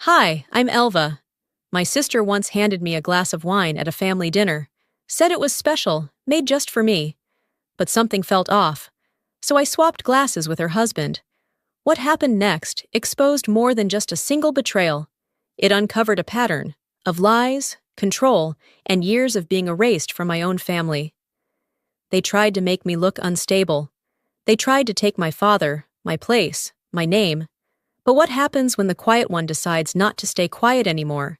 Hi, I'm Elva. My sister once handed me a glass of wine at a family dinner, said it was special, made just for me. But something felt off. So I swapped glasses with her husband. What happened next exposed more than just a single betrayal. It uncovered a pattern of lies, control, and years of being erased from my own family. They tried to make me look unstable. They tried to take my father, my place, my name. But what happens when the quiet one decides not to stay quiet anymore?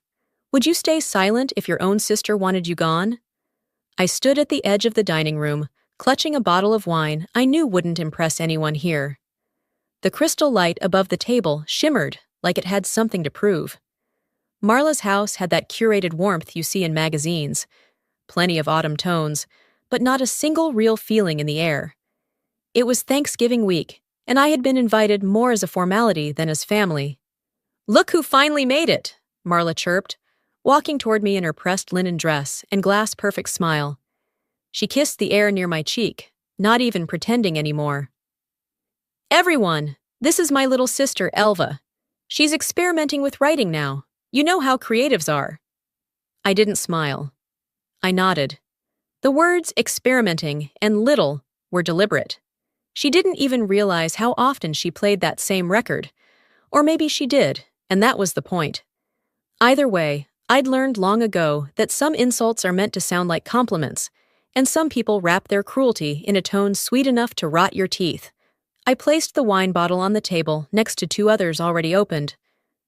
Would you stay silent if your own sister wanted you gone? I stood at the edge of the dining room, clutching a bottle of wine I knew wouldn't impress anyone here. The crystal light above the table shimmered like it had something to prove. Marla's house had that curated warmth you see in magazines. Plenty of autumn tones, but not a single real feeling in the air. It was Thanksgiving week, and I had been invited more as a formality than as family. "Look who finally made it," Marla chirped, walking toward me in her pressed linen dress and glass-perfect smile. She kissed the air near my cheek, not even pretending anymore. "Everyone, this is my little sister, Elva. She's experimenting with writing now. You know how creatives are." I didn't smile. I nodded. The words experimenting and little were deliberate. She didn't even realize how often she played that same record. Or maybe she did, and that was the point. Either way, I'd learned long ago that some insults are meant to sound like compliments, and some people wrap their cruelty in a tone sweet enough to rot your teeth. I placed the wine bottle on the table next to two others already opened.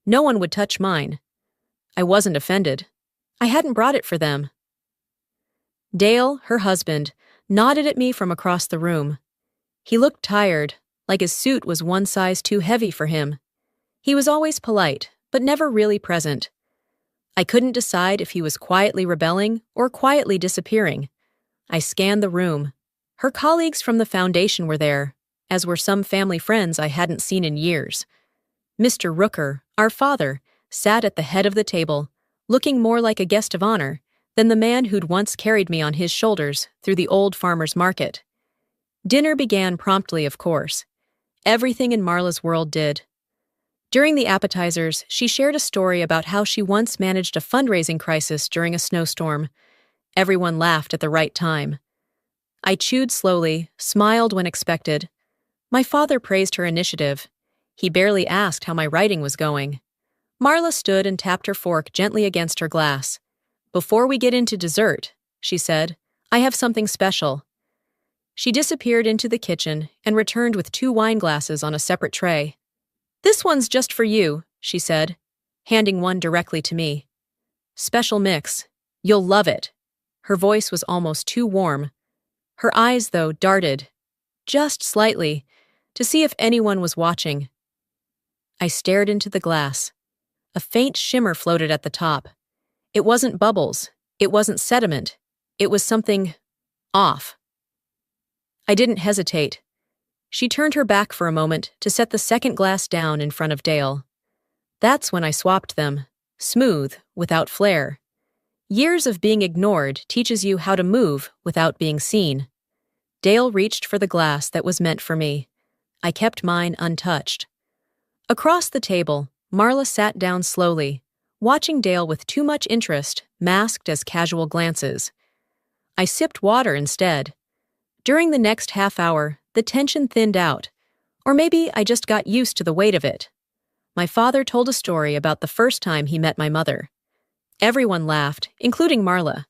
No one would touch mine. I wasn't offended. I hadn't brought it for them. Dale, her husband, nodded at me from across the room. He looked tired, like his suit was one size too heavy for him. He was always polite, but never really present. I couldn't decide if he was quietly rebelling or quietly disappearing. I scanned the room. Her colleagues from the foundation were there, as were some family friends I hadn't seen in years. Mr. Rooker, our father, sat at the head of the table, looking more like a guest of honor than the man who'd once carried me on his shoulders through the old farmer's market. Dinner began promptly, of course. Everything in Marla's world did. During the appetizers, she shared a story about how she once managed a fundraising crisis during a snowstorm. Everyone laughed at the right time. I chewed slowly, smiled when expected. My father praised her initiative. He barely asked how my writing was going. Marla stood and tapped her fork gently against her glass. "Before we get into dessert," she said, "I have something special." She disappeared into the kitchen and returned with two wine glasses on a separate tray. "This one's just for you," she said, handing one directly to me. "Special mix. You'll love it." Her voice was almost too warm. Her eyes, though, darted, just slightly, to see if anyone was watching. I stared into the glass. A faint shimmer floated at the top. It wasn't bubbles. It wasn't sediment. It was something off. I didn't hesitate. She turned her back for a moment to set the second glass down in front of Dale. That's when I swapped them, smooth, without flair. Years of being ignored teaches you how to move without being seen. Dale reached for the glass that was meant for me. I kept mine untouched. Across the table, Marla sat down slowly, watching Dale with too much interest, masked as casual glances. I sipped water instead. During the next half hour, the tension thinned out, or maybe I just got used to the weight of it. My father told a story about the first time he met my mother. Everyone laughed, including Marla.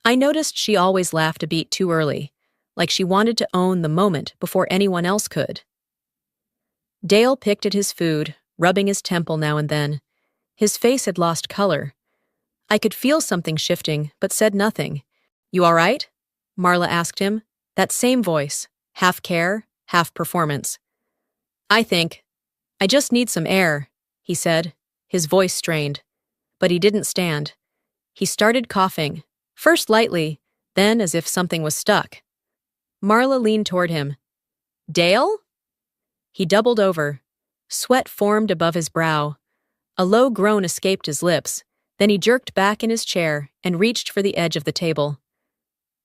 I noticed she always laughed a beat too early, like she wanted to own the moment before anyone else could. Dale picked at his food, rubbing his temple now and then. His face had lost color. I could feel something shifting, but said nothing. "You all right?" Marla asked him. That same voice, half care, half performance. I just need some air," he said, his voice strained. But he didn't stand. He started coughing, first lightly, then as if something was stuck. Marla leaned toward him. "Dale?" He doubled over. Sweat formed above his brow. A low groan escaped his lips. Then he jerked back in his chair and reached for the edge of the table.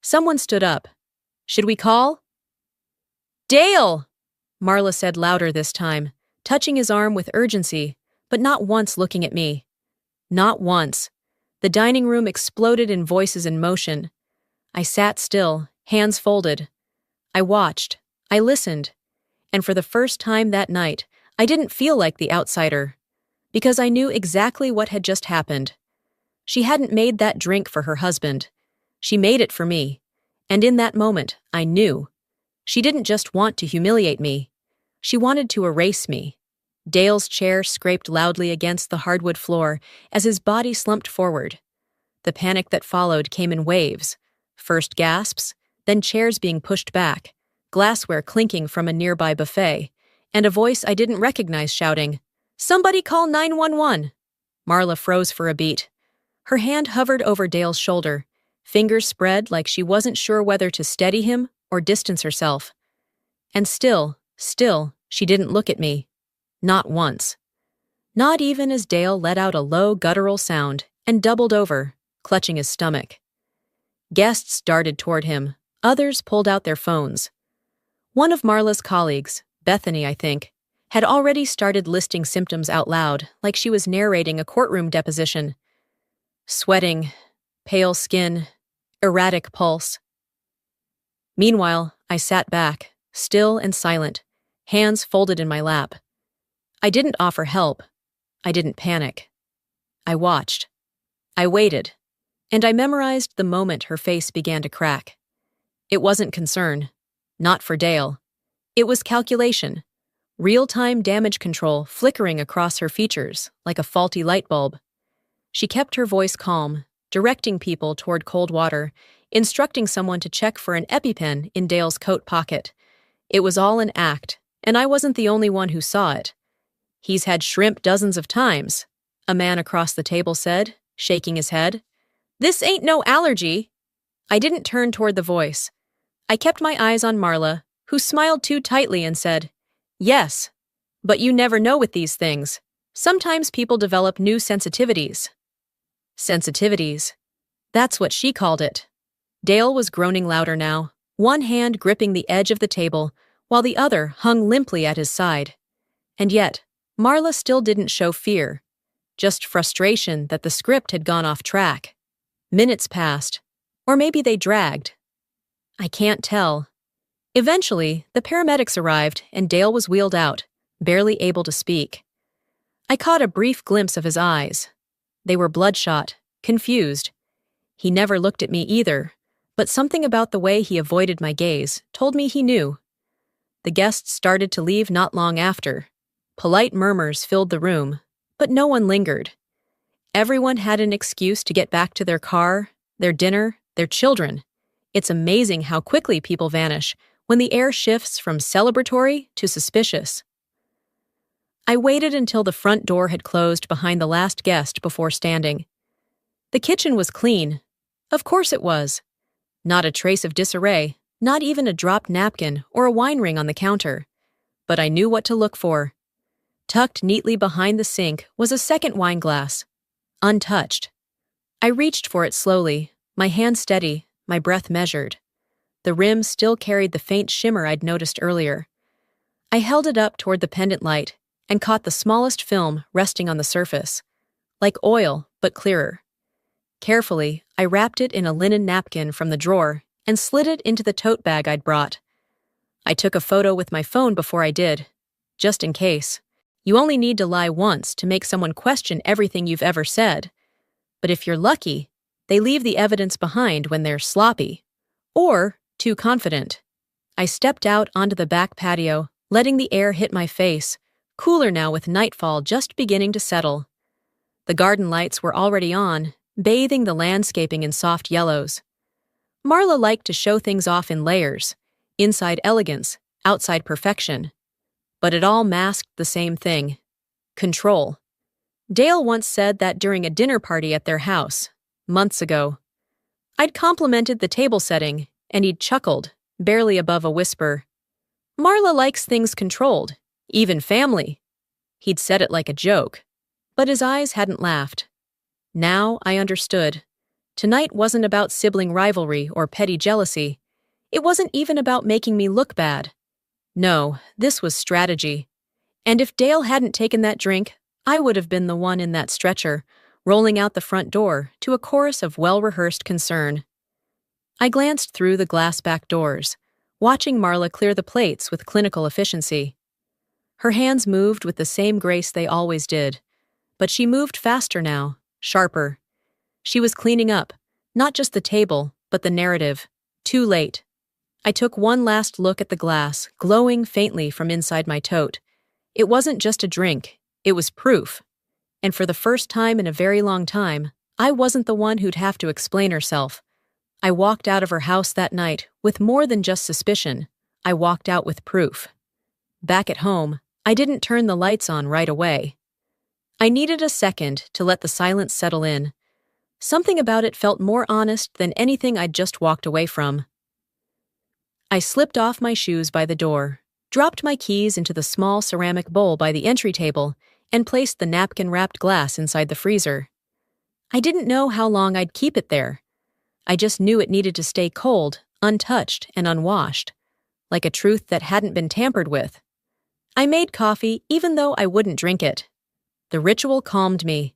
Someone stood up. "Should we call?" "Dale!" Marla said louder this time, touching his arm with urgency, but not once looking at me. Not once. The dining room exploded in voices and motion. I sat still, hands folded. I watched. I listened. And for the first time that night, I didn't feel like the outsider. Because I knew exactly what had just happened. She hadn't made that drink for her husband. She made it for me. And in that moment, I knew. She didn't just want to humiliate me. She wanted to erase me. Dale's chair scraped loudly against the hardwood floor as his body slumped forward. The panic that followed came in waves. First gasps, then chairs being pushed back, glassware clinking from a nearby buffet, and a voice I didn't recognize shouting, "Somebody call 911!" Marla froze for a beat. Her hand hovered over Dale's shoulder, fingers spread like she wasn't sure whether to steady him or distance herself. And still, she didn't look at me. Not once. Not even as Dale let out a low guttural sound and doubled over, clutching his stomach. Guests darted toward him. Others pulled out their phones. One of Marla's colleagues, Bethany, I think, had already started listing symptoms out loud, like she was narrating a courtroom deposition. Sweating, pale skin, erratic pulse. Meanwhile, I sat back, still and silent, hands folded in my lap. I didn't offer help. I didn't panic. I watched. I waited. And I memorized the moment her face began to crack. It wasn't concern. Not for Dale. It was calculation. Real-time damage control flickering across her features like a faulty light bulb. She kept her voice calm, directing people toward cold water, instructing someone to check for an EpiPen in Dale's coat pocket. It was all an act, and I wasn't the only one who saw it. "He's had shrimp dozens of times," a man across the table said, shaking his head. "This ain't no allergy." I didn't turn toward the voice. I kept my eyes on Marla, who smiled too tightly and said, "Yes, but you never know with these things. Sometimes people develop new sensitivities." Sensitivities. That's what she called it. Dale was groaning louder now, one hand gripping the edge of the table, while the other hung limply at his side. And yet, Marla still didn't show fear, just frustration that the script had gone off track. Minutes passed, or maybe they dragged. I can't tell. Eventually, the paramedics arrived and Dale was wheeled out, barely able to speak. I caught a brief glimpse of his eyes. They were bloodshot, confused. He never looked at me either, but something about the way he avoided my gaze told me he knew. The guests started to leave not long after. Polite murmurs filled the room, but no one lingered. Everyone had an excuse to get back to their car, their dinner, their children. It's amazing how quickly people vanish when the air shifts from celebratory to suspicious. I waited until the front door had closed behind the last guest before standing. The kitchen was clean. Of course it was. Not a trace of disarray, not even a dropped napkin or a wine ring on the counter. But I knew what to look for. Tucked neatly behind the sink was a second wine glass, untouched. I reached for it slowly, my hand steady, my breath measured. The rim still carried the faint shimmer I'd noticed earlier. I held it up toward the pendant light and caught the smallest film resting on the surface, like oil, but clearer. Carefully, I wrapped it in a linen napkin from the drawer and slid it into the tote bag I'd brought. I took a photo with my phone before I did, just in case. You only need to lie once to make someone question everything you've ever said. But if you're lucky, they leave the evidence behind when they're sloppy. Or too confident. I stepped out onto the back patio, letting the air hit my face, cooler now with nightfall just beginning to settle. The garden lights were already on, bathing the landscaping in soft yellows. Marla liked to show things off in layers, inside elegance, outside perfection. But it all masked the same thing: control. Dale once said that during a dinner party at their house, months ago. I'd complimented the table setting, and he'd chuckled, barely above a whisper. "Marla likes things controlled, even family." He'd said it like a joke, but his eyes hadn't laughed. Now I understood. Tonight wasn't about sibling rivalry or petty jealousy. It wasn't even about making me look bad. No, this was strategy. And if Dale hadn't taken that drink, I would have been the one in that stretcher, rolling out the front door to a chorus of well-rehearsed concern. I glanced through the glass back doors, watching Marla clear the plates with clinical efficiency. Her hands moved with the same grace they always did, but she moved faster now, sharper. She was cleaning up, not just the table, but the narrative. Too late. I took one last look at the glass, glowing faintly from inside my tote. It wasn't just a drink, it was proof. And for the first time in a very long time, I wasn't the one who'd have to explain herself. I walked out of her house that night with more than just suspicion. I walked out with proof. Back at home, I didn't turn the lights on right away. I needed a second to let the silence settle in. Something about it felt more honest than anything I'd just walked away from. I slipped off my shoes by the door, dropped my keys into the small ceramic bowl by the entry table, and placed the napkin-wrapped glass inside the freezer. I didn't know how long I'd keep it there. I just knew it needed to stay cold, untouched, and unwashed, like a truth that hadn't been tampered with. I made coffee even though I wouldn't drink it. The ritual calmed me.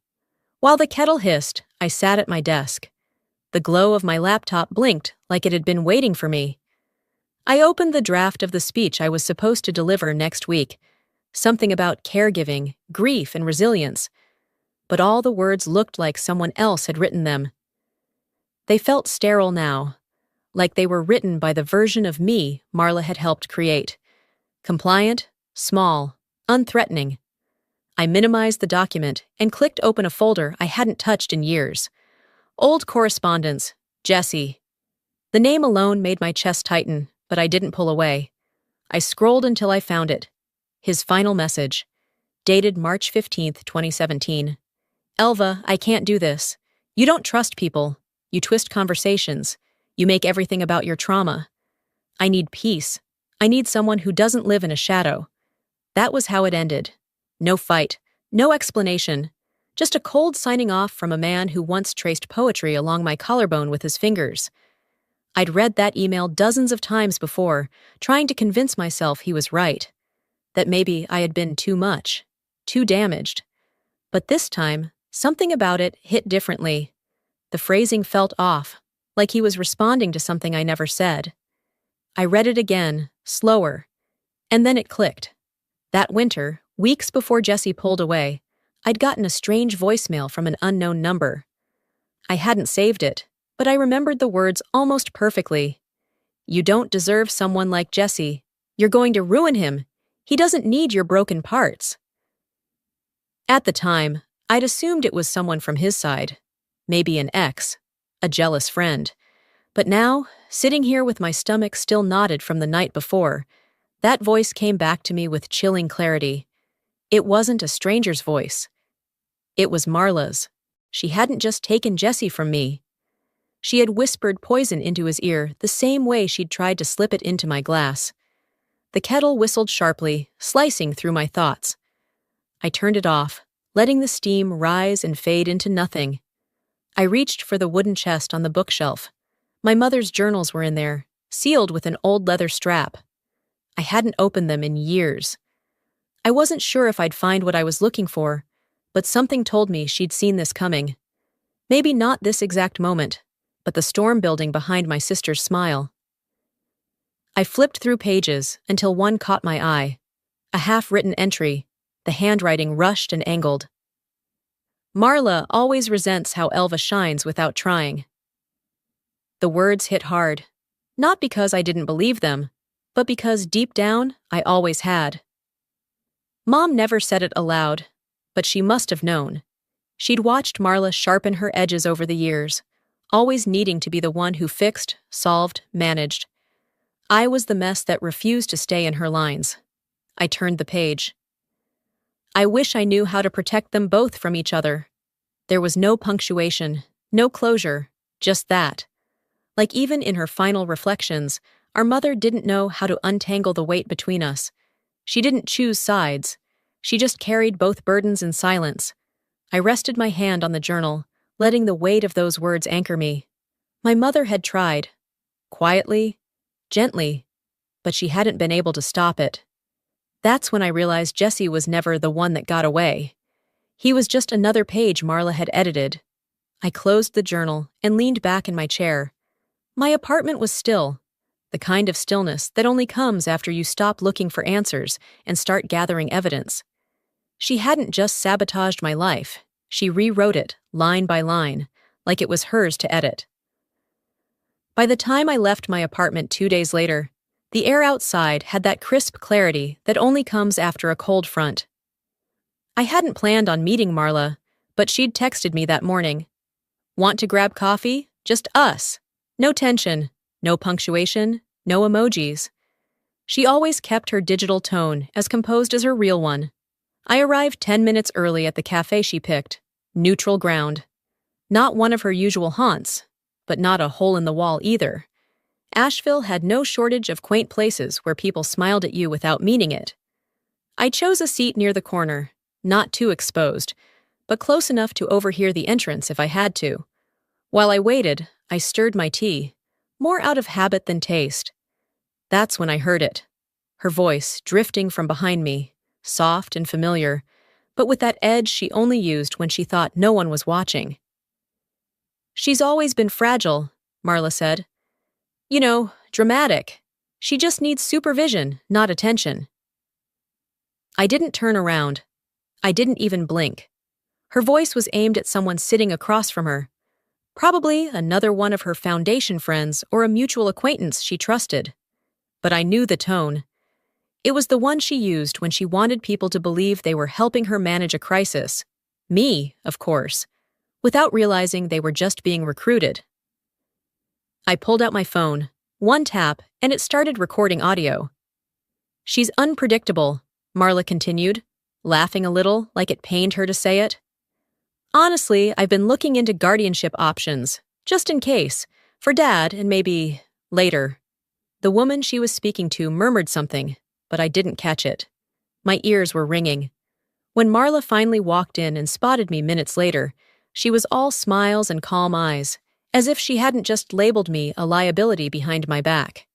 While the kettle hissed, I sat at my desk. The glow of my laptop blinked like it had been waiting for me. I opened the draft of the speech I was supposed to deliver next week, something about caregiving, grief, and resilience, but all the words looked like someone else had written them. They felt sterile now, like they were written by the version of me Marla had helped create. Compliant, small, unthreatening. I minimized the document and clicked open a folder I hadn't touched in years. Old correspondence, Jesse. The name alone made my chest tighten, but I didn't pull away. I scrolled until I found it. His final message, dated March 15th, 2017. Elva, I can't do this. You don't trust people. You twist conversations. You make everything about your trauma. I need peace. I need someone who doesn't live in a shadow. That was how it ended. No fight, no explanation. Just a cold signing off from a man who once traced poetry along my collarbone with his fingers. I'd read that email dozens of times before, trying to convince myself he was right. That maybe I had been too much, too damaged. But this time, something about it hit differently. The phrasing felt off, like he was responding to something I never said. I read it again, slower, and then it clicked. That winter, weeks before Jesse pulled away, I'd gotten a strange voicemail from an unknown number. I hadn't saved it, but I remembered the words almost perfectly. You don't deserve someone like Jesse. You're going to ruin him. He doesn't need your broken parts. At the time, I'd assumed it was someone from his side. Maybe an ex, a jealous friend. But now, sitting here with my stomach still knotted from the night before, that voice came back to me with chilling clarity. It wasn't a stranger's voice. It was Marla's. She hadn't just taken Jesse from me. She had whispered poison into his ear the same way she'd tried to slip it into my glass. The kettle whistled sharply, slicing through my thoughts. I turned it off, letting the steam rise and fade into nothing. I reached for the wooden chest on the bookshelf. My mother's journals were in there, sealed with an old leather strap. I hadn't opened them in years. I wasn't sure if I'd find what I was looking for, but something told me she'd seen this coming. Maybe not this exact moment, but the storm building behind my sister's smile. I flipped through pages until one caught my eye. A half-written entry, the handwriting rushed and angled. Marla always resents how Elva shines without trying. The words hit hard, not because I didn't believe them, but because deep down, I always had. Mom never said it aloud, but she must have known. She'd watched Marla sharpen her edges over the years, always needing to be the one who fixed, solved, managed. I was the mess that refused to stay in her lines. I turned the page. I wish I knew how to protect them both from each other. There was no punctuation, no closure, just that. Like even in her final reflections, our mother didn't know how to untangle the weight between us. She didn't choose sides. She just carried both burdens in silence. I rested my hand on the journal, letting the weight of those words anchor me. My mother had tried. Quietly, gently, but she hadn't been able to stop it. That's when I realized Jesse was never the one that got away. He was just another page Marla had edited. I closed the journal and leaned back in my chair. My apartment was still, the kind of stillness that only comes after you stop looking for answers and start gathering evidence. She hadn't just sabotaged my life, she rewrote it, line by line, like it was hers to edit. By the time I left my apartment 2 days later, the air outside had that crisp clarity that only comes after a cold front. I hadn't planned on meeting Marla, but she'd texted me that morning. Want to grab coffee? Just us. No tension, no punctuation, no emojis. She always kept her digital tone as composed as her real one. I arrived 10 minutes early at the cafe she picked. Neutral ground. Not one of her usual haunts, but not a hole in the wall either. Asheville had no shortage of quaint places where people smiled at you without meaning it. I chose a seat near the corner, not too exposed, but close enough to overhear the entrance if I had to. While I waited, I stirred my tea, more out of habit than taste. That's when I heard it. Her voice drifting from behind me, soft and familiar, but with that edge she only used when she thought no one was watching. She's always been fragile, Marla said. You know, dramatic. She just needs supervision, not attention. I didn't turn around. I didn't even blink. Her voice was aimed at someone sitting across from her. Probably another one of her foundation friends or a mutual acquaintance she trusted. But I knew the tone. It was the one she used when she wanted people to believe they were helping her manage a crisis. Me, of course, without realizing they were just being recruited. I pulled out my phone, one tap, and it started recording audio. She's unpredictable, Marla continued, laughing a little like it pained her to say it. Honestly, I've been looking into guardianship options, just in case, for Dad and maybe later. The woman she was speaking to murmured something, but I didn't catch it. My ears were ringing. When Marla finally walked in and spotted me minutes later, she was all smiles and calm eyes, as if she hadn't just labeled me a liability behind my back.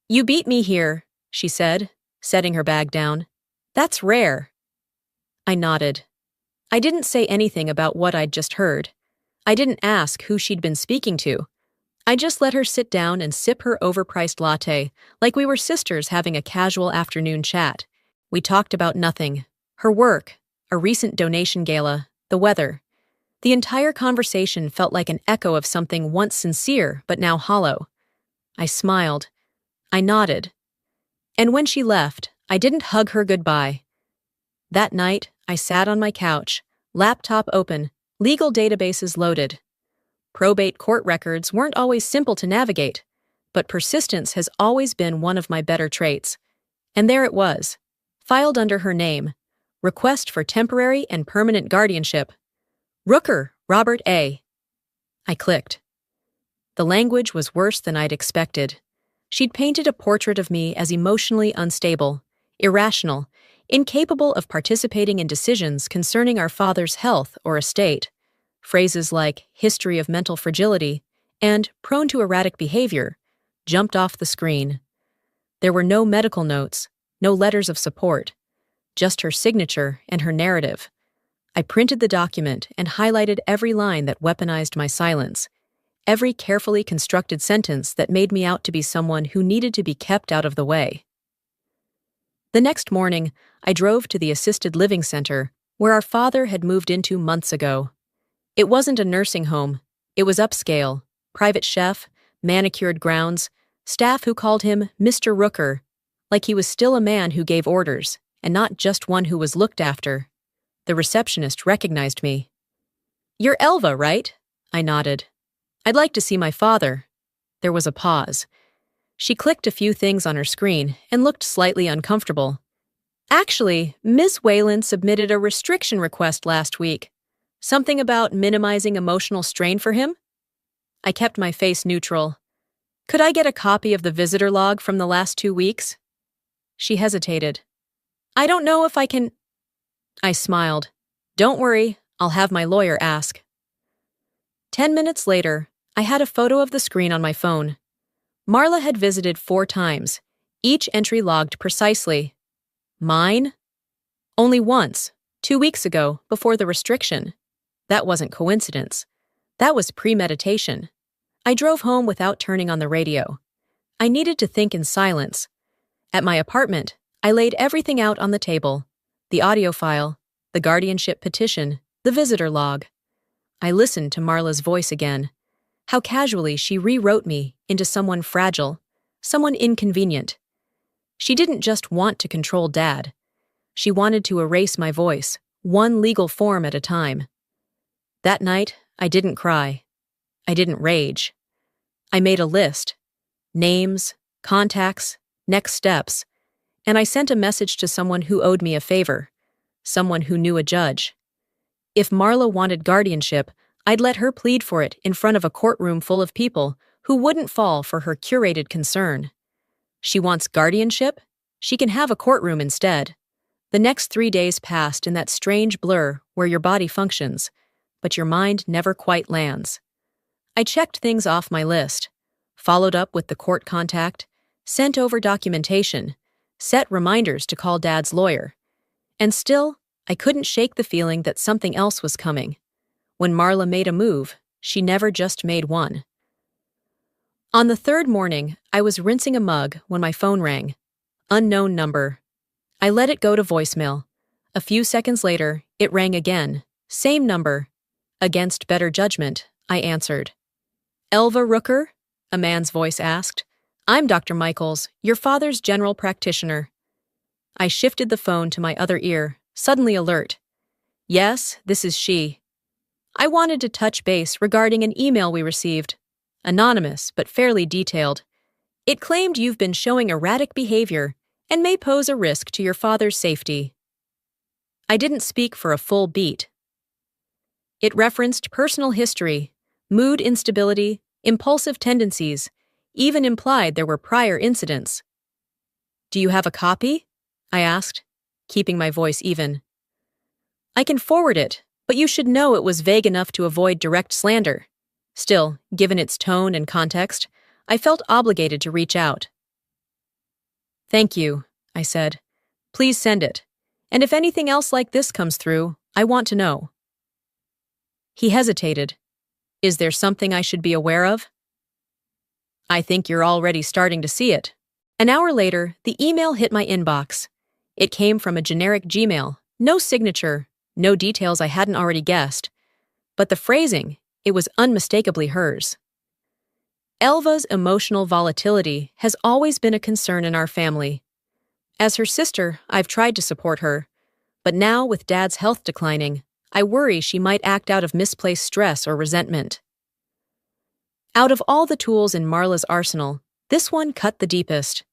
You beat me here, she said, setting her bag down. That's rare. I nodded. I didn't say anything about what I'd just heard. I didn't ask who she'd been speaking to. I just let her sit down and sip her overpriced latte, like we were sisters having a casual afternoon chat. We talked about nothing. Her work, a recent donation gala, the weather. The entire conversation felt like an echo of something once sincere but now hollow. I smiled. I nodded. And when she left, I didn't hug her goodbye. That night, I sat on my couch, laptop open, legal databases loaded. Probate court records weren't always simple to navigate, but persistence has always been one of my better traits. And there it was, filed under her name, request for temporary and permanent guardianship. Rooker, Robert A. I clicked. The language was worse than I'd expected. She'd painted a portrait of me as emotionally unstable, irrational, incapable of participating in decisions concerning our father's health or estate. Phrases like history of mental fragility and prone to erratic behavior jumped off the screen. There were no medical notes, no letters of support, just her signature and her narrative. I printed the document and highlighted every line that weaponized my silence, every carefully constructed sentence that made me out to be someone who needed to be kept out of the way. The next morning, I drove to the assisted living center where our father had moved into months ago. It wasn't a nursing home. It was upscale, private chef, manicured grounds, staff who called him Mr. Rooker, like he was still a man who gave orders, and not just one who was looked after. The receptionist recognized me. You're Elva, right? I nodded. I'd like to see my father. There was a pause. She clicked a few things on her screen and looked slightly uncomfortable. Actually, Ms. Whalen submitted a restriction request last week. Something about minimizing emotional strain for him? I kept my face neutral. Could I get a copy of the visitor log from the last 2 weeks? She hesitated. I don't know if I can... I smiled. Don't worry, I'll have my lawyer ask. 10 minutes later, I had a photo of the screen on my phone. Marla had visited 4 times, each entry logged precisely. Mine? Only once, 2 weeks ago, before the restriction. That wasn't coincidence. That was premeditation. I drove home without turning on the radio. I needed to think in silence. At my apartment, I laid everything out on the table. The audio file, the guardianship petition, the visitor log. I listened to Marla's voice again. How casually she rewrote me into someone fragile, someone inconvenient. She didn't just want to control Dad. She wanted to erase my voice, one legal form at a time. That night, I didn't cry. I didn't rage. I made a list. Names, contacts, next steps. And I sent a message to someone who owed me a favor. Someone who knew a judge. If Marla wanted guardianship, I'd let her plead for it in front of a courtroom full of people who wouldn't fall for her curated concern. She wants guardianship? She can have a courtroom instead. The next 3 days passed in that strange blur where your body functions, but your mind never quite lands. I checked things off my list, followed up with the court contact, sent over documentation, set reminders to call Dad's lawyer. And still, I couldn't shake the feeling that something else was coming. When Marla made a move, she never just made one. On the third morning, I was rinsing a mug when my phone rang. Unknown number. I let it go to voicemail. A few seconds later, it rang again. Same number. Against better judgment, I answered. Elva Rooker? A man's voice asked. I'm Dr. Michaels, your father's general practitioner. I shifted the phone to my other ear, suddenly alert. Yes, this is she. I wanted to touch base regarding an email we received. Anonymous, but fairly detailed. It claimed you've been showing erratic behavior and may pose a risk to your father's safety. I didn't speak for a full beat. It referenced personal history, mood instability, impulsive tendencies, even implied there were prior incidents. Do you have a copy? I asked, keeping my voice even. I can forward it, but you should know it was vague enough to avoid direct slander. Still, given its tone and context, I felt obligated to reach out. Thank you, I said. Please send it. And if anything else like this comes through, I want to know. He hesitated. Is there something I should be aware of? I think you're already starting to see it. An hour later, the email hit my inbox. It came from a generic Gmail, no signature, no details I hadn't already guessed. But the phrasing, it was unmistakably hers. Elva's emotional volatility has always been a concern in our family. As her sister, I've tried to support her, but now with Dad's health declining, I worry she might act out of misplaced stress or resentment. Out of all the tools in Marla's arsenal, this one cut the deepest.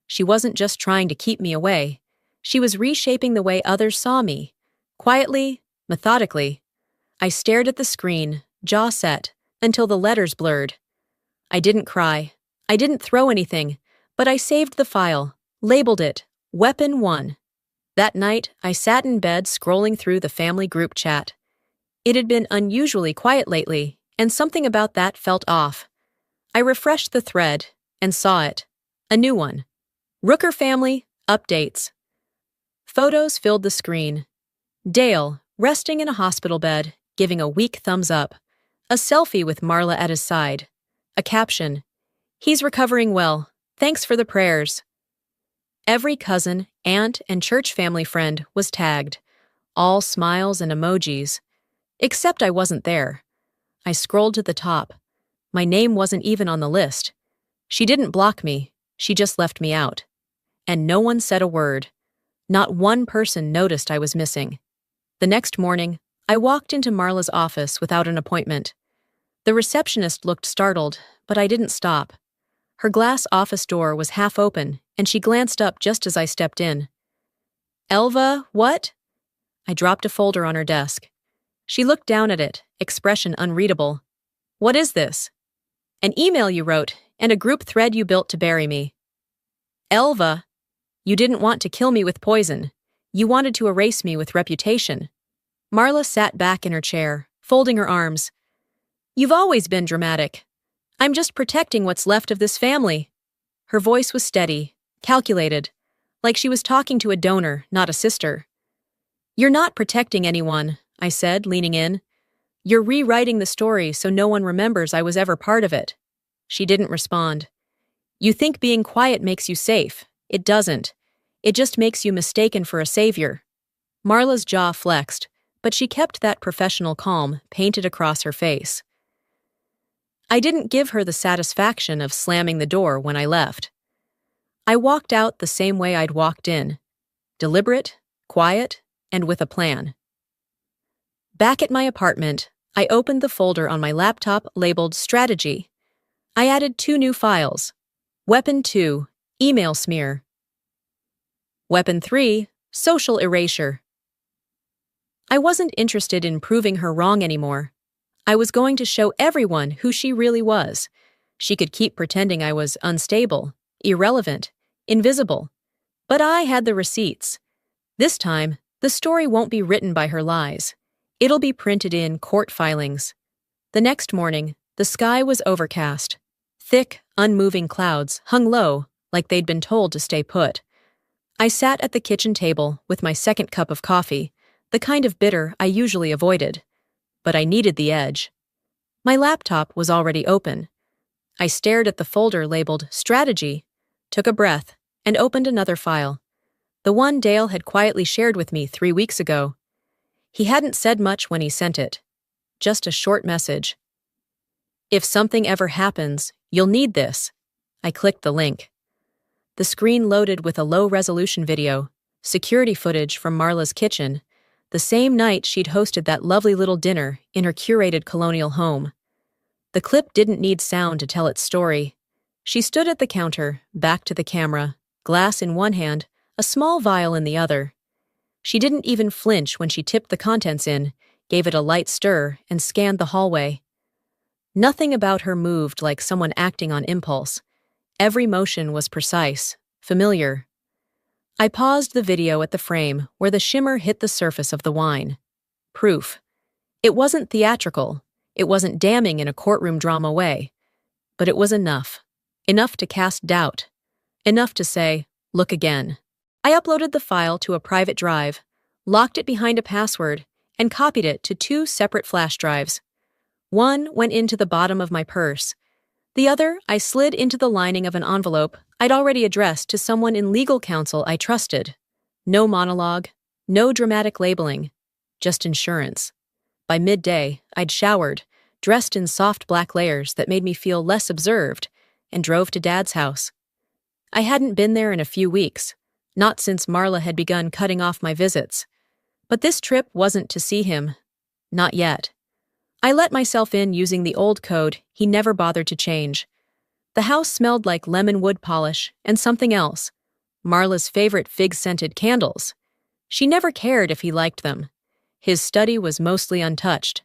She wasn't just trying to keep me away, she was reshaping the way others saw me. Quietly, methodically. I stared at the screen, jaw set, until the letters blurred. I didn't cry. I didn't throw anything, but I saved the file, labeled it, Weapon 1. That night, I sat in bed scrolling through the family group chat. It had been unusually quiet lately, and something about that felt off. I refreshed the thread and saw it. A new one. Rooker family, updates. Photos filled the screen. Dale, resting in a hospital bed, giving a weak thumbs up. A selfie with Marla at his side. A caption. He's recovering well. Thanks for the prayers. Every cousin, aunt, and church family friend was tagged. All smiles and emojis. Except I wasn't there. I scrolled to the top. My name wasn't even on the list. She didn't block me. She just left me out. And no one said a word. Not one person noticed I was missing. The next morning, I walked into Marla's office without an appointment. The receptionist looked startled, but I didn't stop. Her glass office door was half open, and she glanced up just as I stepped in. Elva, what? I dropped a folder on her desk. She looked down at it, expression unreadable. What is this? An email you wrote, and a group thread you built to bury me. Elva, you didn't want to kill me with poison. You wanted to erase me with reputation. Marla sat back in her chair, folding her arms. You've always been dramatic. I'm just protecting what's left of this family. Her voice was steady, calculated, like she was talking to a donor, not a sister. "You're not protecting anyone," I said, leaning in. "You're rewriting the story so no one remembers I was ever part of it." She didn't respond. "You think being quiet makes you safe. It doesn't. It just makes you mistaken for a savior." Marla's jaw flexed, but she kept that professional calm painted across her face. I didn't give her the satisfaction of slamming the door when I left. I walked out the same way I'd walked in, deliberate, quiet, and with a plan. Back at my apartment, I opened the folder on my laptop labeled Strategy. I added 2 new files. Weapon 2, Email Smear. Weapon 3, Social Erasure. I wasn't interested in proving her wrong anymore. I was going to show everyone who she really was. She could keep pretending I was unstable, irrelevant, invisible. But I had the receipts. This time, the story won't be written by her lies. It'll be printed in court filings. The next morning, the sky was overcast. Thick, unmoving clouds hung low, like they'd been told to stay put. I sat at the kitchen table with my second cup of coffee, the kind of bitter I usually avoided. But I needed the edge. My laptop was already open. I stared at the folder labeled Strategy, took a breath, and opened another file. The one Dale had quietly shared with me 3 weeks ago. He hadn't said much when he sent it. Just a short message. "If something ever happens, you'll need this." I clicked the link. The screen loaded with a low-resolution video, security footage from Marla's kitchen, the same night she'd hosted that lovely little dinner in her curated colonial home. The clip didn't need sound to tell its story. She stood at the counter, back to the camera, glass in one hand, a small vial in the other. She didn't even flinch when she tipped the contents in, gave it a light stir, and scanned the hallway. Nothing about her moved like someone acting on impulse. Every motion was precise, familiar. I paused the video at the frame where the shimmer hit the surface of the wine. Proof. It wasn't theatrical. It wasn't damning in a courtroom drama way. But it was enough. Enough to cast doubt. Enough to say, "Look again." I uploaded the file to a private drive, locked it behind a password, and copied it to 2 separate flash drives. One went into the bottom of my purse. The other I slid into the lining of an envelope I'd already addressed to someone in legal counsel I trusted. No monologue, no dramatic labeling, just insurance. By midday, I'd showered, dressed in soft black layers that made me feel less observed, and drove to Dad's house. I hadn't been there in a few weeks, not since Marla had begun cutting off my visits. But this trip wasn't to see him. Not yet. I let myself in using the old code he never bothered to change. The house smelled like lemon wood polish and something else. Marla's favorite fig-scented candles. She never cared if he liked them. His study was mostly untouched.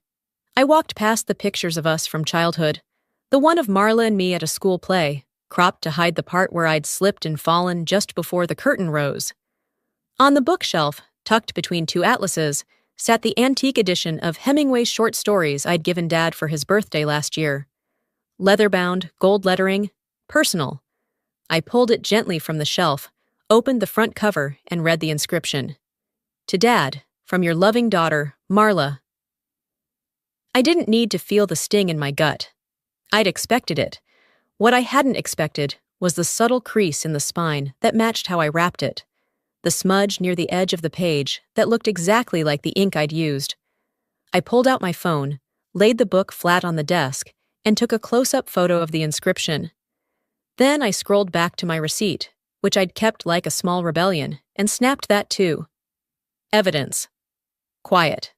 I walked past the pictures of us from childhood. The one of Marla and me at a school play, cropped to hide the part where I'd slipped and fallen just before the curtain rose. On the bookshelf, tucked between 2 atlases, sat the antique edition of Hemingway's short stories I'd given Dad for his birthday last year. Leather-bound, gold lettering, personal. I pulled it gently from the shelf, opened the front cover, and read the inscription. "To Dad, from your loving daughter, Marla." I didn't need to feel the sting in my gut. I'd expected it. What I hadn't expected was the subtle crease in the spine that matched how I wrapped it. The smudge near the edge of the page that looked exactly like the ink I'd used. I pulled out my phone, laid the book flat on the desk, and took a close-up photo of the inscription. Then I scrolled back to my receipt, which I'd kept like a small rebellion, and snapped that too. Evidence. Quiet.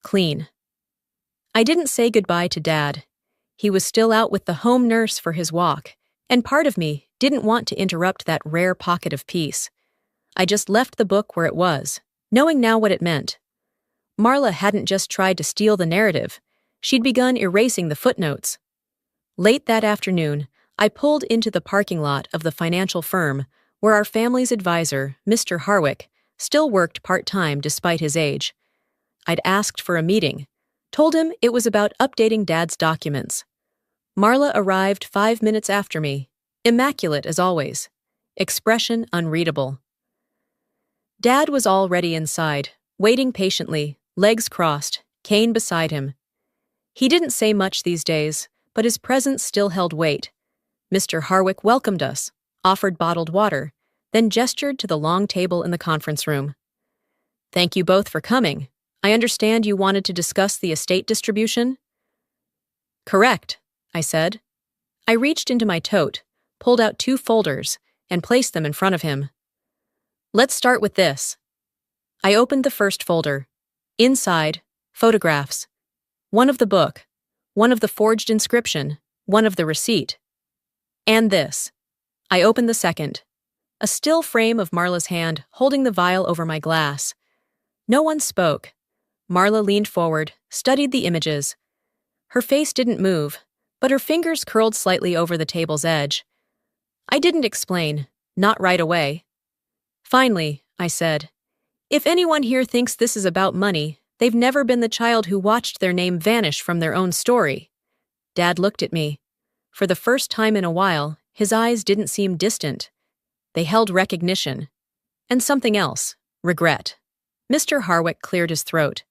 Clean. I didn't say goodbye to Dad. He was still out with the home nurse for his walk, and part of me didn't want to interrupt that rare pocket of peace. I just left the book where it was, knowing now what it meant. Marla hadn't just tried to steal the narrative. She'd begun erasing the footnotes. Late that afternoon, I pulled into the parking lot of the financial firm where our family's advisor, Mr. Harwick, still worked part-time despite his age. I'd asked for a meeting, told him it was about updating Dad's documents. Marla arrived 5 minutes after me, immaculate as always, expression unreadable. Dad was already inside, waiting patiently, legs crossed, cane beside him. He didn't say much these days, but his presence still held weight. Mr. Harwick welcomed us, offered bottled water, then gestured to the long table in the conference room. "Thank you both for coming. I understand you wanted to discuss the estate distribution?" "Correct," I said. I reached into my tote, pulled out 2 folders, and placed them in front of him. "Let's start with this." I opened the first folder. Inside, photographs. One of the book, one of the forged inscription, one of the receipt. And this. I opened the second. A still frame of Marla's hand holding the vial over my glass. No one spoke. Marla leaned forward, studied the images. Her face didn't move, but her fingers curled slightly over the table's edge. I didn't explain, not right away. "Finally," I said, "if anyone here thinks this is about money, they've never been the child who watched their name vanish from their own story." Dad looked at me. For the first time in a while, his eyes didn't seem distant. They held recognition. And something else, regret. Mr. Harwick cleared his throat.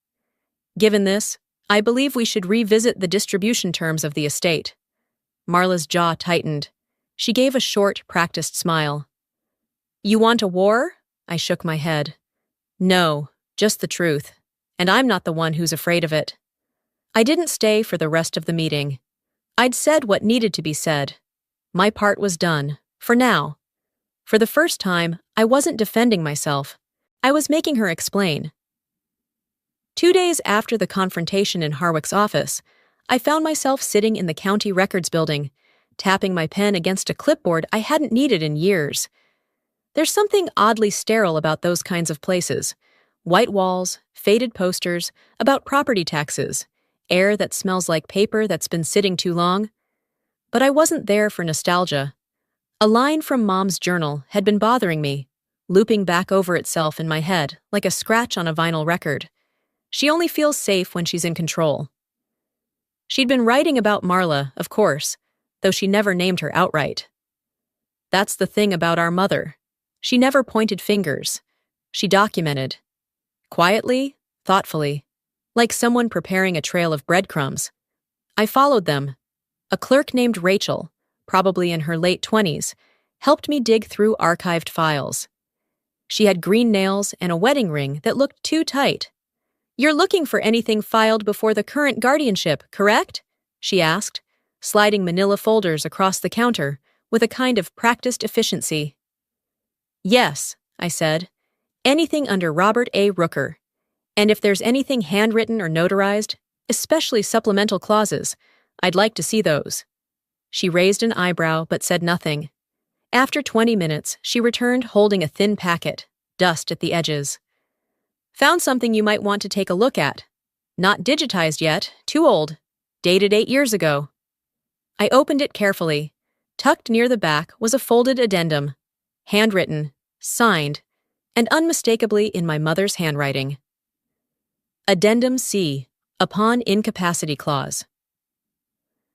"Given this, I believe we should revisit the distribution terms of the estate." Marla's jaw tightened. She gave a short, practiced smile. "You want a war?" I shook my head. "No, just the truth. And I'm not the one who's afraid of it." I didn't stay for the rest of the meeting. I'd said what needed to be said. My part was done, for now. For the first time, I wasn't defending myself. I was making her explain. 2 days after the confrontation in Harwick's office, I found myself sitting in the county records building, tapping my pen against a clipboard I hadn't needed in years. There's something oddly sterile about those kinds of places. White walls, faded posters, about property taxes, air that smells like paper that's been sitting too long. But I wasn't there for nostalgia. A line from Mom's journal had been bothering me, looping back over itself in my head like a scratch on a vinyl record. She only feels safe when she's in control. She'd been writing about Marla, of course, though she never named her outright. That's the thing about our mother. She never pointed fingers. She documented. Quietly, thoughtfully, like someone preparing a trail of breadcrumbs. I followed them. A clerk named Rachel, probably in her late 20s, helped me dig through archived files. She had green nails and a wedding ring that looked too tight. "You're looking for anything filed before the current guardianship, correct?" she asked, sliding manila folders across the counter with a kind of practiced efficiency. "Yes," I said. "Anything under Robert A. Rooker. And if there's anything handwritten or notarized, especially supplemental clauses, I'd like to see those." She raised an eyebrow but said nothing. After 20 minutes, she returned holding a thin packet, dust at the edges. "Found something you might want to take a look at. Not digitized yet, too old. Dated 8 years ago." I opened it carefully. Tucked near the back was a folded addendum. Handwritten, signed, and unmistakably in my mother's handwriting. Addendum C, upon incapacity clause.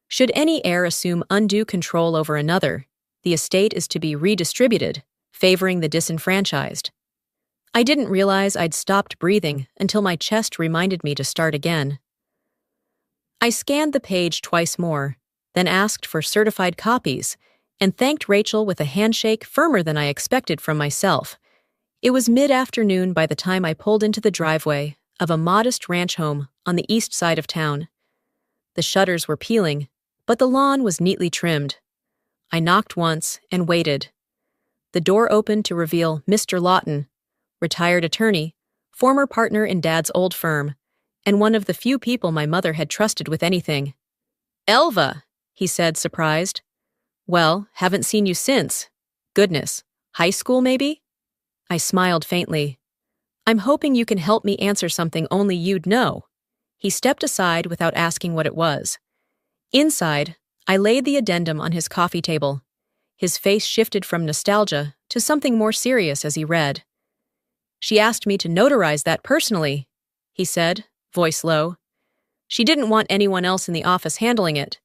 Should any heir assume undue control over another, the estate is to be redistributed, favoring the disenfranchised. I didn't realize I'd stopped breathing until my chest reminded me to start again. I scanned the page twice more, then asked for certified copies, and thanked Rachel with a handshake firmer than I expected from myself. It was mid-afternoon by the time I pulled into the driveway of a modest ranch home on the east side of town. The shutters were peeling, but the lawn was neatly trimmed. I knocked once and waited. The door opened to reveal Mr. Lawton, retired attorney, former partner in Dad's old firm, and one of the few people my mother had trusted with anything. "Elva," he said, surprised. "Well, haven't seen you since. Goodness, high school maybe?" I smiled faintly. "I'm hoping you can help me answer something only you'd know." He stepped aside without asking what it was. Inside, I laid the addendum on his coffee table. His face shifted from nostalgia to something more serious as he read. "She asked me to notarize that personally," he said, voice low. "She didn't want anyone else in the office handling it.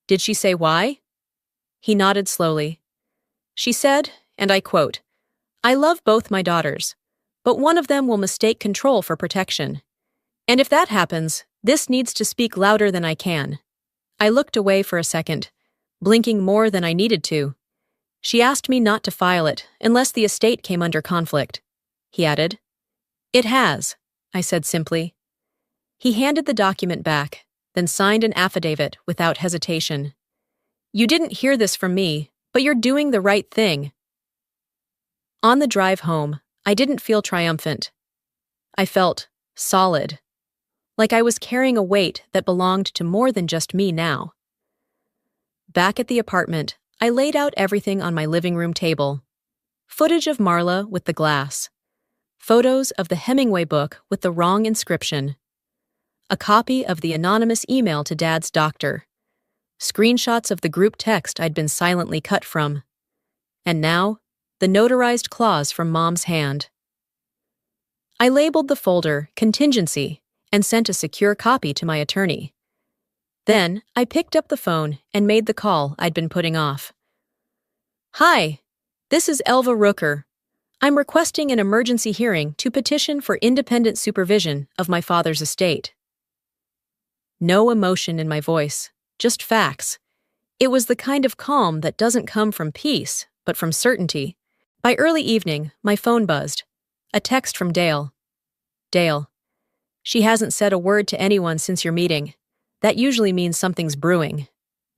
Did she say why?" He nodded slowly. "She said, and I quote, 'I love both my daughters, but one of them will mistake control for protection. And if that happens, this needs to speak louder than I can. I looked away for a second, blinking more than I needed to. She asked me not to file it unless the estate came under conflict, he added. It has, I said simply. He handed the document back, then signed an affidavit without hesitation. You didn't hear this from me, but you're doing the right thing. On the drive home, I didn't feel triumphant. I felt solid, like I was carrying a weight that belonged to more than just me now. Back at the apartment, I laid out everything on my living room table. Footage of Marla with the glass. Photos of the Hemingway book with the wrong inscription. A copy of the anonymous email to Dad's doctor. Screenshots of the group text I'd been silently cut from. And now, the notarized clause from Mom's hand. I labeled the folder Contingency and sent a secure copy to my attorney. Then, I picked up the phone and made the call I'd been putting off. Hi, this is Elva Rooker. I'm requesting an emergency hearing to petition for independent supervision of my father's estate. No emotion in my voice, just facts. It was the kind of calm that doesn't come from peace, but from certainty. By early evening, my phone buzzed. A text from Dale. Dale. She hasn't said a word to anyone since your meeting. That usually means something's brewing.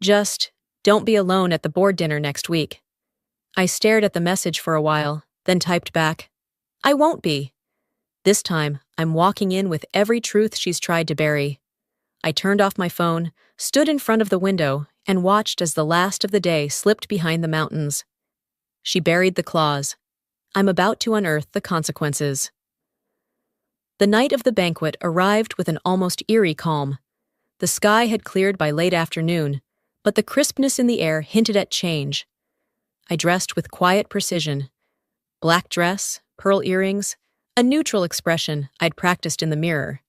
Just, don't be alone at the board dinner next week. I stared at the message for a while, then typed back, I won't be. This time, I'm walking in with every truth she's tried to bury. I turned off my phone, stood in front of the window, and watched as the last of the day slipped behind the mountains. She buried the clause. I'm about to unearth the consequences. The night of the banquet arrived with an almost eerie calm. The sky had cleared by late afternoon, but the crispness in the air hinted at change. I dressed with quiet precision. Black dress, pearl earrings, a neutral expression I'd practiced in the mirror.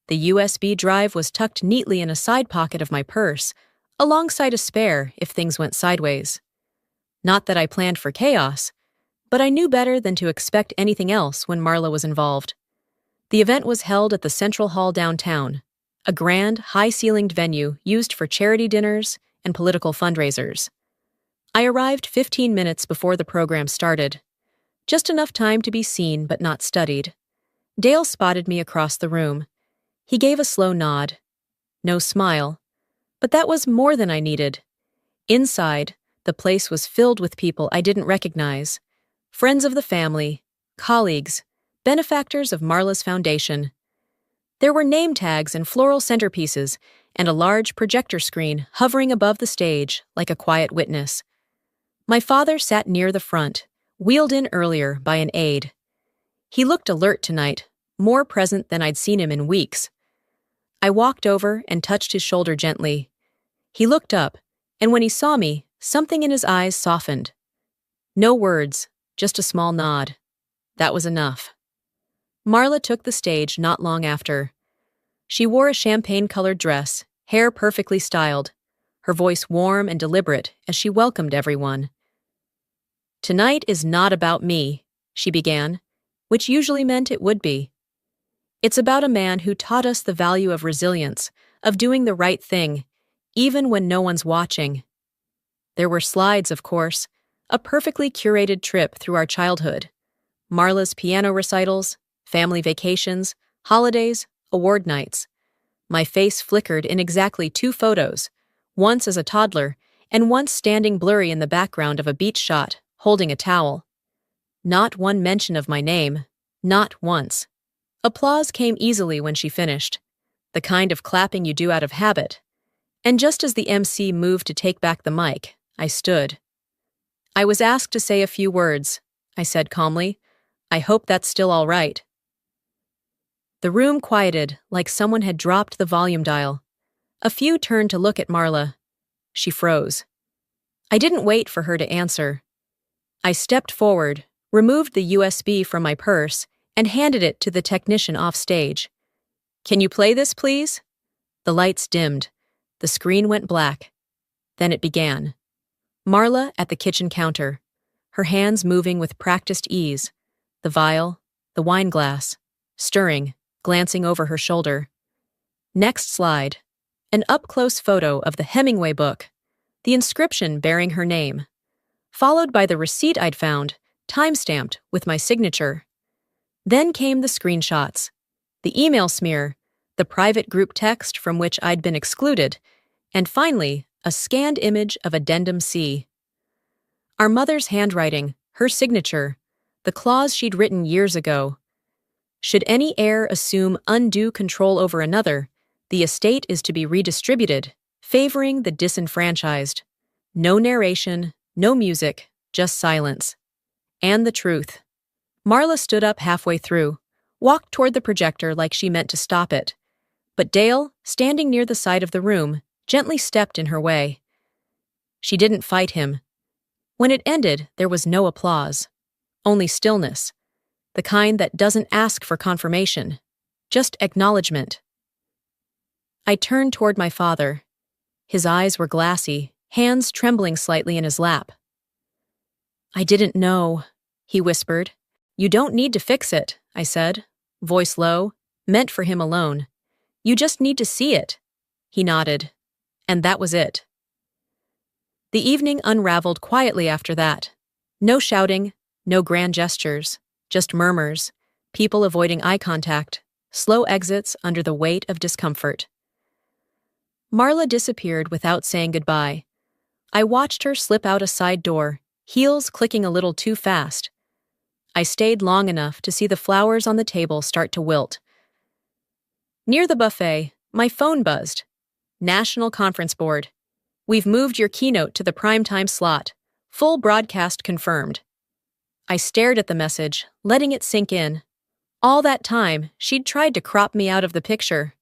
The USB drive was tucked neatly in a side pocket of my purse, alongside a spare if things went sideways. Not that I planned for chaos, but I knew better than to expect anything else when Marla was involved. The event was held at the Central Hall downtown, a grand, high-ceilinged venue used for charity dinners and political fundraisers. I arrived 15 minutes before the program started. Just enough time to be seen but not studied. Dale spotted me across the room. He gave a slow nod. No smile. But that was more than I needed. Inside, the place was filled with people I didn't recognize. Friends of the family, colleagues, benefactors of Marla's foundation. There were name tags and floral centerpieces, and a large projector screen hovering above the stage like a quiet witness. My father sat near the front, wheeled in earlier by an aide. He looked alert tonight, more present than I'd seen him in weeks. I walked over and touched his shoulder gently. He looked up, and when he saw me, something in his eyes softened. No words, just a small nod. That was enough. Marla took the stage not long after. She wore a champagne-colored dress, hair perfectly styled, her voice warm and deliberate as she welcomed everyone. Tonight is not about me, she began, which usually meant it would be. It's about a man who taught us the value of resilience, of doing the right thing, even when no one's watching. There were slides, of course, a perfectly curated trip through our childhood. Marla's piano recitals, family vacations, holidays, award nights. My face flickered in exactly 2 photos, once as a toddler and once standing blurry in the background of a beach shot, holding a towel. Not one mention of my name, not once. Applause came easily when she finished, the kind of clapping you do out of habit. And just as the MC moved to take back the mic, I stood. I was asked to say a few words, I said calmly. I hope that's still all right. The room quieted like someone had dropped the volume dial. A few turned to look at Marla. She froze. I didn't wait for her to answer. I stepped forward, removed the USB from my purse, and handed it to the technician off stage. Can you play this, please? The lights dimmed. The screen went black. Then it began. Marla at the kitchen counter, her hands moving with practiced ease. The vial, the wine glass, stirring, glancing over her shoulder. Next slide. An up-close photo of the Hemingway book, the inscription bearing her name, followed by the receipt I'd found, time-stamped with my signature. Then came the screenshots, the email smear, the private group text from which I'd been excluded, and finally, a scanned image of Addendum C. Our mother's handwriting, her signature, the clause she'd written years ago. Should any heir assume undue control over another, the estate is to be redistributed, favoring the disenfranchised. No narration, no music, just silence. And the truth. Marla stood up halfway through, walked toward the projector like she meant to stop it. But Dale, standing near the side of the room, gently stepped in her way. She didn't fight him. When it ended, there was no applause. Only stillness. The kind that doesn't ask for confirmation. Just acknowledgement. I turned toward my father. His eyes were glassy, hands trembling slightly in his lap. "I didn't know," he whispered. "You don't need to fix it," I said, voice low, meant for him alone. "You just need to see it." He nodded. And that was it. The evening unraveled quietly after that. No shouting, no grand gestures, just murmurs, people avoiding eye contact, slow exits under the weight of discomfort. Marla disappeared without saying goodbye. I watched her slip out a side door, heels clicking a little too fast. I stayed long enough to see the flowers on the table start to wilt. Near the buffet, my phone buzzed. National Conference Board. "We've moved your keynote to the primetime slot. Full broadcast confirmed." I stared at the message, letting it sink in. All that time, she'd tried to crop me out of the picture.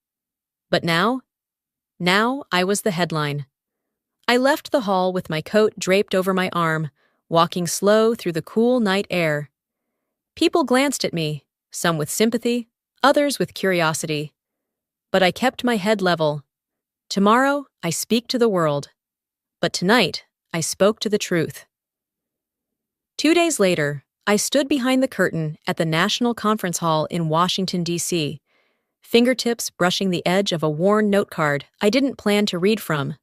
But now I was the headline. I left the hall with my coat draped over my arm, walking slow through the cool night air. People glanced at me, some with sympathy, others with curiosity. But I kept my head level. Tomorrow, I speak to the world. But tonight, I spoke to the truth. 2 days later, I stood behind the curtain at the National Conference Hall in Washington, D.C., fingertips brushing the edge of a worn note card I didn't plan to read from.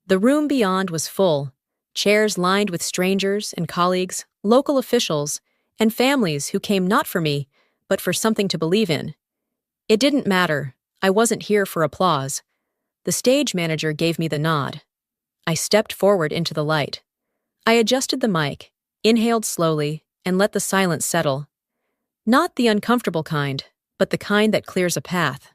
The room beyond was full, chairs lined with strangers and colleagues, local officials, and families who came not for me, but for something to believe in. It didn't matter. I wasn't here for applause. The stage manager gave me the nod. I stepped forward into the light. I adjusted the mic, inhaled slowly, and let the silence settle. Not the uncomfortable kind, but the kind that clears a path.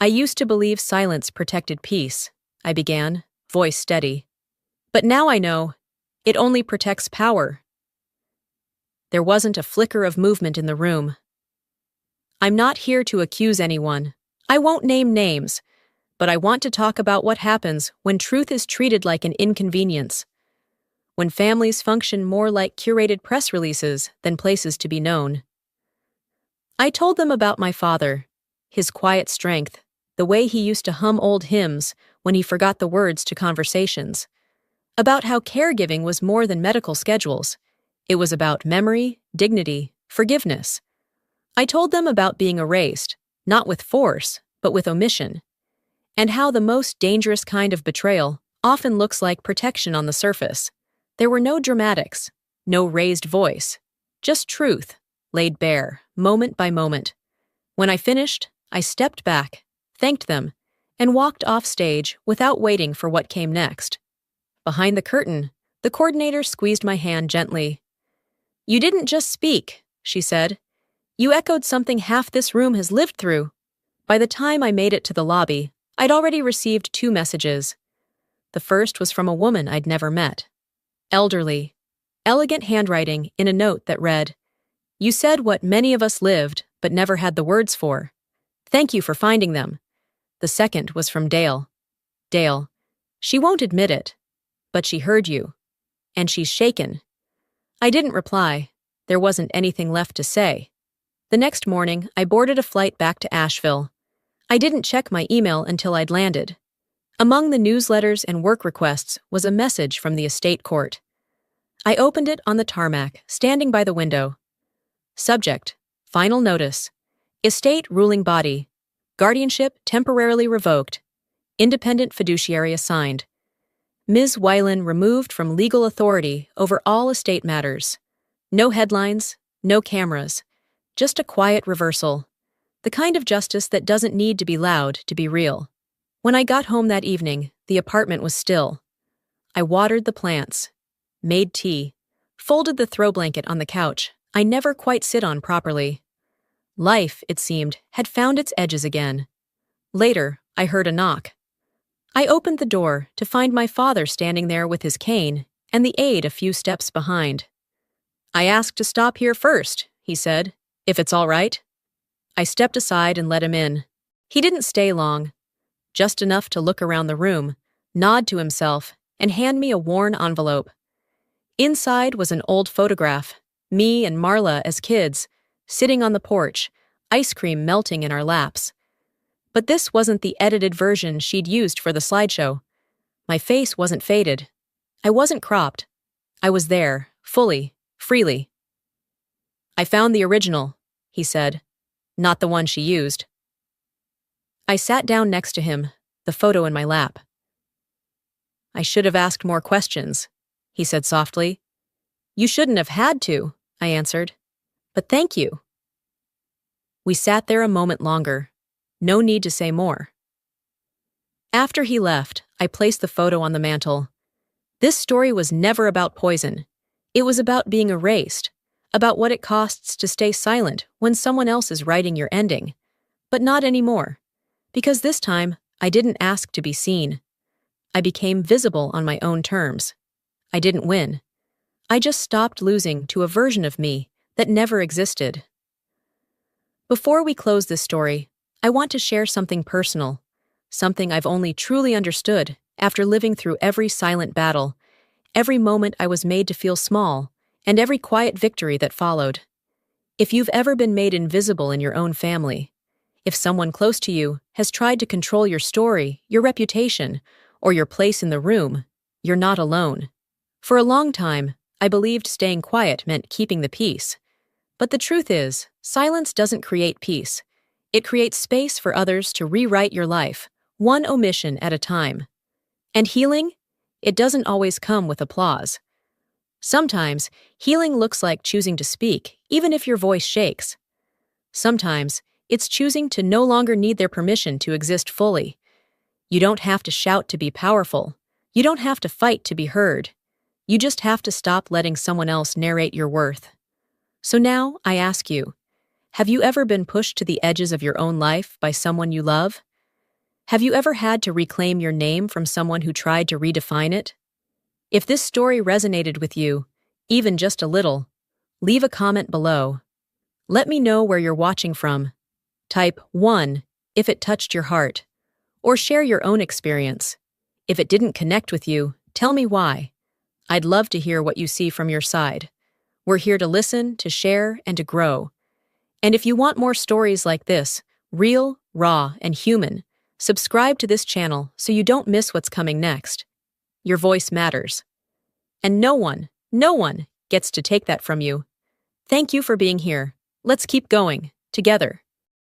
"I used to believe silence protected peace," I began, voice steady. "But now I know, it only protects power." There wasn't a flicker of movement in the room. "I'm not here to accuse anyone. I won't name names, but I want to talk about what happens when truth is treated like an inconvenience. When families function more like curated press releases than places to be known." I told them about my father, his quiet strength, the way he used to hum old hymns when he forgot the words to conversations, about how caregiving was more than medical schedules. It was about memory, dignity, forgiveness. I told them about being erased, not with force, but with omission, and how the most dangerous kind of betrayal often looks like protection on the surface. There were no dramatics, no raised voice, just truth, laid bare, moment by moment. When I finished, I stepped back, thanked them, and walked off stage without waiting for what came next. Behind the curtain, the coordinator squeezed my hand gently. "You didn't just speak," she said. "You echoed something half this room has lived through." By the time I made it to the lobby, I'd already received 2 messages. The first was from a woman I'd never met. Elderly, elegant handwriting in a note that read, "You said what many of us lived, but never had the words for. Thank you for finding them." The second was from Dale. "Dale, she won't admit it, but she heard you. And she's shaken." I didn't reply. There wasn't anything left to say. The next morning, I boarded a flight back to Asheville. I didn't check my email until I'd landed. Among the newsletters and work requests was a message from the estate court. I opened it on the tarmac, standing by the window. Subject: Final notice. Estate ruling body. Guardianship temporarily revoked. Independent fiduciary assigned. Ms. Weiland removed from legal authority over all estate matters. No headlines, no cameras. Just a quiet reversal. The kind of justice that doesn't need to be loud to be real. When I got home that evening, the apartment was still. I watered the plants, made tea, folded the throw blanket on the couch I never quite sit on properly. Life, it seemed, had found its edges again. Later, I heard a knock. I opened the door to find my father standing there with his cane and the aide a few steps behind. "I asked to stop here first," he said, "if it's all right." I stepped aside and let him in. He didn't stay long, just enough to look around the room, nod to himself, and hand me a worn envelope. Inside was an old photograph, me and Marla as kids, sitting on the porch, ice cream melting in our laps. But this wasn't the edited version she'd used for the slideshow. My face wasn't faded. I wasn't cropped. I was there, fully, freely. "I found the original," he said, "not the one she used." I sat down next to him, the photo in my lap. "I should have asked more questions," he said softly. "You shouldn't have had to," I answered. "But thank you." We sat there a moment longer. No need to say more. After he left, I placed the photo on the mantel. This story was never about poison. It was about being erased, about what it costs to stay silent when someone else is writing your ending. But not anymore, because this time I didn't ask to be seen. I became visible on my own terms. I didn't win. I just stopped losing to a version of me that never existed. Before we close this story, I want to share something personal, something I've only truly understood after living through every silent battle, every moment I was made to feel small, and every quiet victory that followed. If you've ever been made invisible in your own family, if someone close to you has tried to control your story, your reputation, or your place in the room, you're not alone. For a long time, I believed staying quiet meant keeping the peace. But the truth is, silence doesn't create peace. It creates space for others to rewrite your life, one omission at a time. And healing? It doesn't always come with applause. Sometimes, healing looks like choosing to speak, even if your voice shakes. Sometimes, it's choosing to no longer need their permission to exist fully. You don't have to shout to be powerful. You don't have to fight to be heard. You just have to stop letting someone else narrate your worth. So now, I ask you, have you ever been pushed to the edges of your own life by someone you love? Have you ever had to reclaim your name from someone who tried to redefine it? If this story resonated with you, even just a little, leave a comment below. Let me know where you're watching from. Type 1 if it touched your heart, or share your own experience. If it didn't connect with you, tell me why. I'd love to hear what you see from your side. We're here to listen, to share, and to grow. And if you want more stories like this, real, raw, and human, subscribe to this channel so you don't miss what's coming next. Your voice matters. And no one gets to take that from you. Thank you for being here. Let's keep going, together.